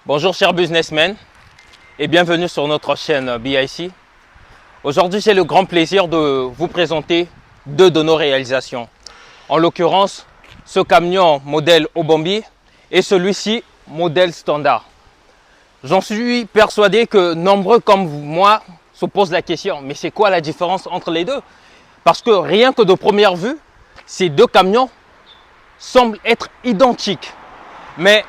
Bonjour chers businessmen et bienvenue sur notre chaîne BIC. Aujourd'hui, j'ai le grand plaisir de vous présenter deux de nos réalisations. En l'occurrence, ce camion modèle Obambi et celui-ci modèle standard. J'en suis persuadé que nombreux comme moi se posent la question, mais c'est quoi la différence entre les deux? Parce que rien que de première vue, ces deux camions semblent être identiques. Mais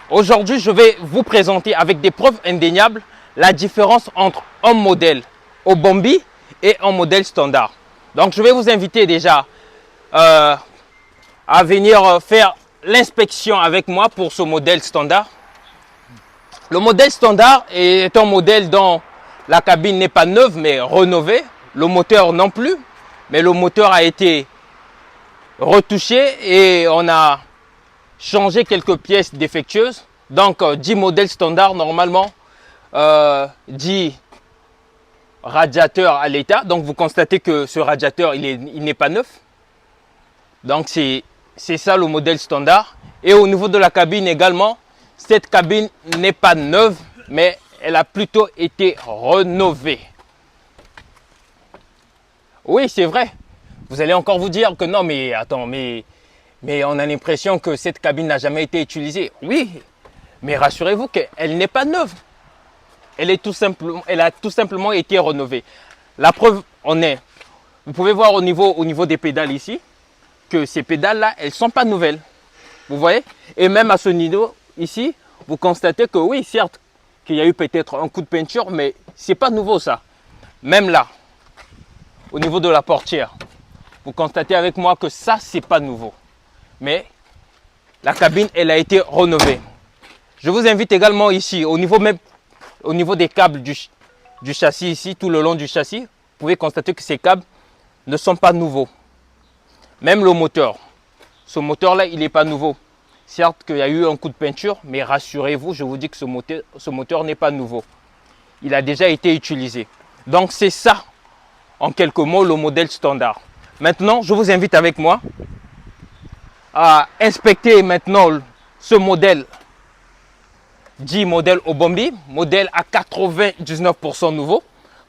aujourd'hui, je vais vous présenter avec des preuves indéniables la différence entre un modèle Obambi et un modèle standard. Donc, je vais vous inviter déjà à venir faire l'inspection avec moi pour ce modèle standard. Le modèle standard est un modèle dont la cabine n'est pas neuve mais rénovée. Le moteur non plus, mais le moteur a été retouché et on a changé quelques pièces défectueuses. Donc, dit modèle standard, normalement, dit radiateur à l'état. Donc, vous constatez que ce radiateur, il n'est pas neuf. Donc, c'est ça le modèle standard. Et au niveau de la cabine également, cette cabine n'est pas neuve, mais elle a plutôt été rénovée. Oui, c'est vrai. Vous allez encore vous dire que non, mais attends, mais on a l'impression que cette cabine n'a jamais été utilisée. Oui, mais rassurez-vous qu'elle n'est pas neuve. Elle a tout simplement été rénovée. La preuve en est, vous pouvez voir au niveau des pédales ici, que ces pédales-là, elles ne sont pas nouvelles. Vous voyez? Et même à ce niveau ici, vous constatez que oui, certes, qu'il y a eu peut-être un coup de peinture, mais ce n'est pas nouveau ça. Même là, au niveau de la portière, vous constatez avec moi que ça, ce n'est pas nouveau. Mais la cabine, elle a été rénovée. Je vous invite également ici, au niveau des câbles du châssis ici, tout le long du châssis, vous pouvez constater que ces câbles ne sont pas nouveaux. Même le moteur, ce moteur-là, il n'est pas nouveau. Certes qu'il y a eu un coup de peinture, mais rassurez-vous, je vous dis que ce moteur n'est pas nouveau. Il a déjà été utilisé. Donc c'est ça, en quelques mots, le modèle standard. Maintenant, je vous invite avec moi à inspecter maintenant ce modèle, dit modèle Obambi, modèle à 99% nouveau,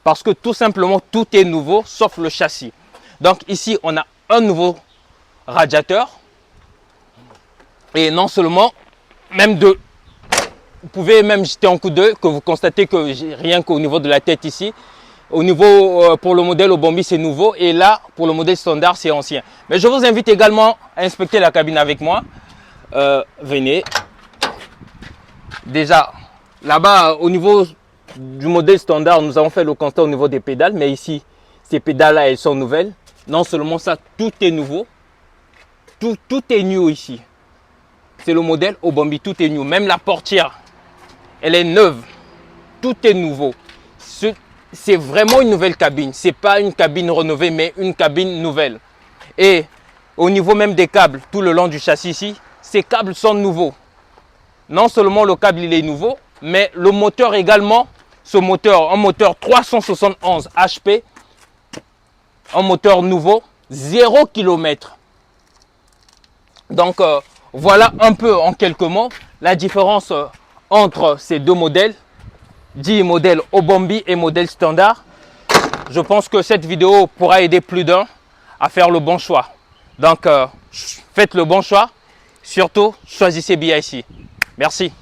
parce que tout simplement, tout est nouveau, sauf le châssis. Donc ici, on a un nouveau radiateur. Et non seulement, vous pouvez même jeter un coup d'œil, que vous constatez que rien qu'au niveau de la tête ici, au niveau pour le modèle Obambi c'est nouveau et là pour le modèle standard c'est ancien. Mais je vous invite également à inspecter la cabine avec moi. Venez. Déjà là-bas au niveau du modèle standard, nous avons fait le constat au niveau des pédales, mais ici ces pédales là elles sont nouvelles. Non seulement ça, tout est nouveau, tout est new ici. C'est le modèle Obambi, tout est new. Même la portière, elle est neuve. Tout est nouveau. C'est vraiment une nouvelle cabine. Ce n'est pas une cabine rénovée, mais une cabine nouvelle. Et au niveau même des câbles, tout le long du châssis ici, ces câbles sont nouveaux. Non seulement le câble il est nouveau, mais le moteur également. Ce moteur, un moteur 371 HP, un moteur nouveau, 0 km. Donc, voilà un peu en quelques mots la différence entre ces deux modèles, dit modèle Obambi et modèle standard. Je pense que cette vidéo pourra aider plus d'un à faire le bon choix. Donc, faites le bon choix. Surtout, choisissez BIC. Merci.